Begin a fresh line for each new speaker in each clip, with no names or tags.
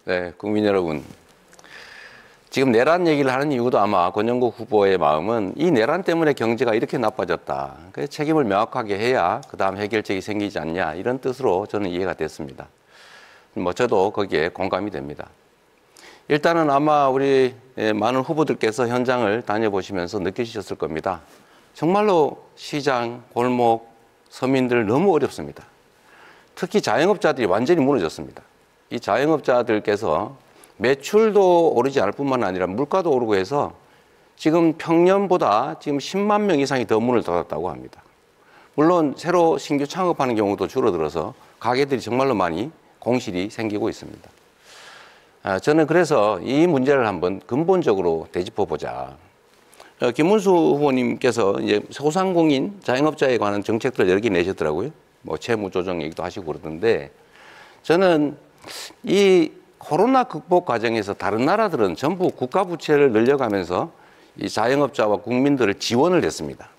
네, 국민 여러분. 지금 내란 얘기를 하는 이유도 아마 권영국 후보의 마음은 이 내란 때문에 경제가 이렇게 나빠졌다. 그래서 책임을 명확하게 해야 그다음 해결책이 생기지 않냐 이런 뜻으로 저는 이해가 됐습니다. 뭐 저도 거기에 공감이 됩니다. 일단은 아마 우리 많은 후보들께서 현장을 다녀보시면서 느끼셨을 겁니다. 정말로 시장, 골목, 서민들 너무 어렵습니다. 특히 자영업자들이 완전히 무너졌습니다. 이 자영업자들께서 매출도 오르지 않을 뿐만 아니라 물가도 오르고 해서 지금 평년보다 지금 10만 명 이상이 더 문을 닫았다고 합니다. 물론 새로 신규 창업하는 경우도 줄어들어서 가게들이 정말로 많이 공실이 생기고 있습니다. 저는 그래서 이 문제를 한번 근본적으로 되짚어보자. 김문수 후보님께서 이제 소상공인 자영업자에 관한 정책들을 여러 개 내셨더라고요. 뭐 채무 조정 얘기도 하시고 그러던데 저는 이 코로나 극복 과정에서 다른 나라들은 전부 국가 부채를 늘려가면서 이 자영업자와 국민들을 지원을 했습니다.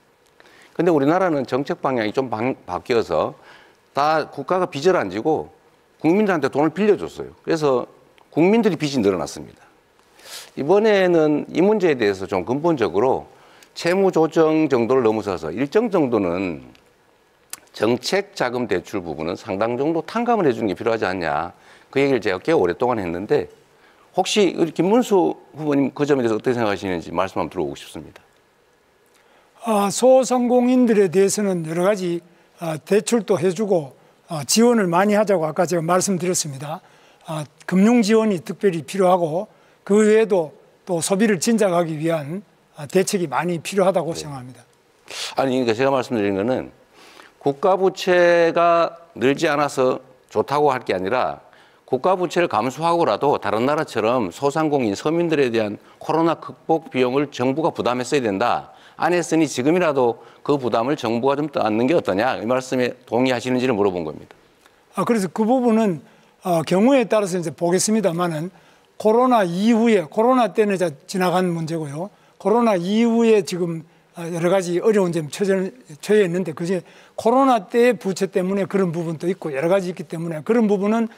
근데 우리나라는 정책 방향이 좀 바뀌어서 다 국가가 빚을 안 지고 국민들한테 돈을 빌려줬어요. 그래서 국민들이 빚이 늘어났습니다. 이번에는 이 문제에 대해서 좀 근본적으로 채무 조정 정도를 넘어서서 일정 정도는 정책 자금 대출 부분은 상당 정도 탕감을 해주는 게 필요하지 않냐. 그 얘기를 제가 꽤 오랫동안 했는데 혹시 우리 김문수 후보님 그 점에 대해서 어떻게 생각하시는지 말씀 한번 들어보고 싶습니다.
소상공인들에 대해서는 여러 가지 대출도 해주고 지원을 많이 하자고 아까 제가 말씀드렸습니다. 금융 지원이 특별히 필요하고 그 외에도 또 소비를 진작하기 위한 대책이 많이 필요하다고 생각합니다.
아니, 그러니까 제가 말씀드리는 거는 국가 부채가 늘지 않아서 좋다고 할 게 아니라 국가 부채를 감수하고라도 다른 나라처럼 소상공인 서민들에 대한 코로나 극복 비용을 정부가 부담했어야 된다. 안 했으니 지금이라도 그 부담을 정부가 좀 떠안는 게 어떠냐. 이 말씀에 동의하시는지를 물어본 겁니다.
그래서 그 부분은 경우에 따라서 이제 보겠습니다만은 코로나 이후에 코로나 때는 지나간 문제고요. 코로나 이후에 지금 여러 가지 어려운 점에 처해 있는데 그중에 코로나 때 부채 때문에 그런 부분도 있고 여러 가지 있기 때문에 그런 부분은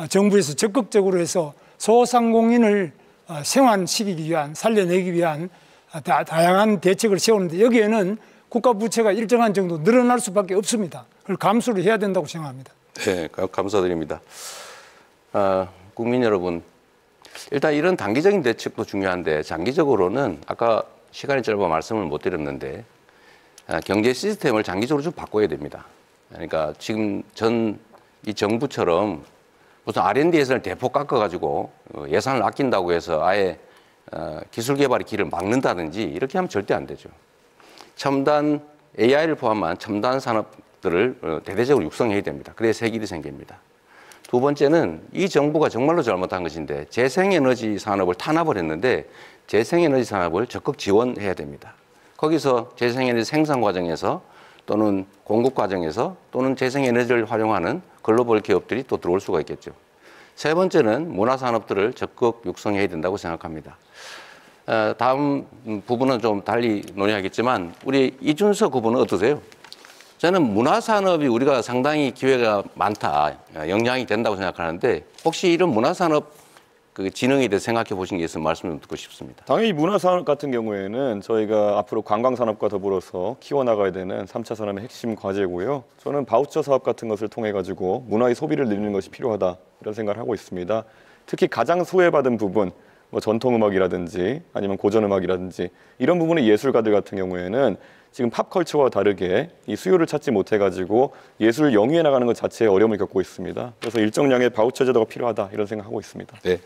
정부에서 적극적으로 해서 소상공인을 생환시키기 위한 살려내기 위한 다양한 대책을 세우는데 여기에는 국가 부채가 일정한 정도 늘어날 수밖에 없습니다. 그걸 감수를 해야 된다고 생각합니다.
네, 감사드립니다. 국민 여러분, 일단 이런 단기적인 대책도 중요한데 장기적으로는 아까 시간이 짧아 말씀을 못 드렸는데 경제 시스템을 장기적으로 좀 바꿔야 됩니다. 그러니까 지금 이 정부처럼 무슨 R&D 예산을 대폭 깎아가지고 예산을 아낀다고 해서 아예 기술 개발의 길을 막는다든지 이렇게 하면 절대 안 되죠. 첨단 AI를 포함한 첨단 산업들을 대대적으로 육성해야 됩니다. 그래야 새 길이 생깁니다. 두 번째는 이 정부가 정말로 잘못한 것인데 재생에너지 산업을 탄압을 했는데 재생에너지 산업을 적극 지원해야 됩니다. 거기서 재생에너지 생산 과정에서 또는 공급 과정에서 또는 재생에너지를 활용하는 글로벌 기업들이 또 들어올 수가 있겠죠. 세 번째는 문화산업들을 적극 육성해야 된다고 생각합니다. 다음 부분은 좀 달리 논의하겠지만 우리 이준석 후보는 어떠세요? 저는 문화산업이 우리가 상당히 기회가 많다, 영향이 된다고 생각하는데 혹시 이런 문화산업 그 진흥에 대해서 생각해 보신 게 있으면 말씀 좀 듣고 싶습니다.
당연히 문화산업 같은 경우에는 저희가 앞으로 관광산업과 더불어서 키워나가야 되는 3차 산업의 핵심 과제고요. 저는 바우처 사업 같은 것을 통해 가지고 문화의 소비를 늘리는 것이 필요하다 이런 생각을 하고 있습니다. 특히 가장 소외받은 부분, 뭐 전통음악이라든지 아니면 고전음악이라든지 이런 부분의 예술가들 같은 경우에는 지금 팝컬처와 다르게 이 수요를 찾지 못해가지고 예술 영위해 나가는 것 자체에 어려움을 겪고 있습니다. 그래서 일정량의 바우처 제도가 필요하다 이런 생각하고 있습니다.
네.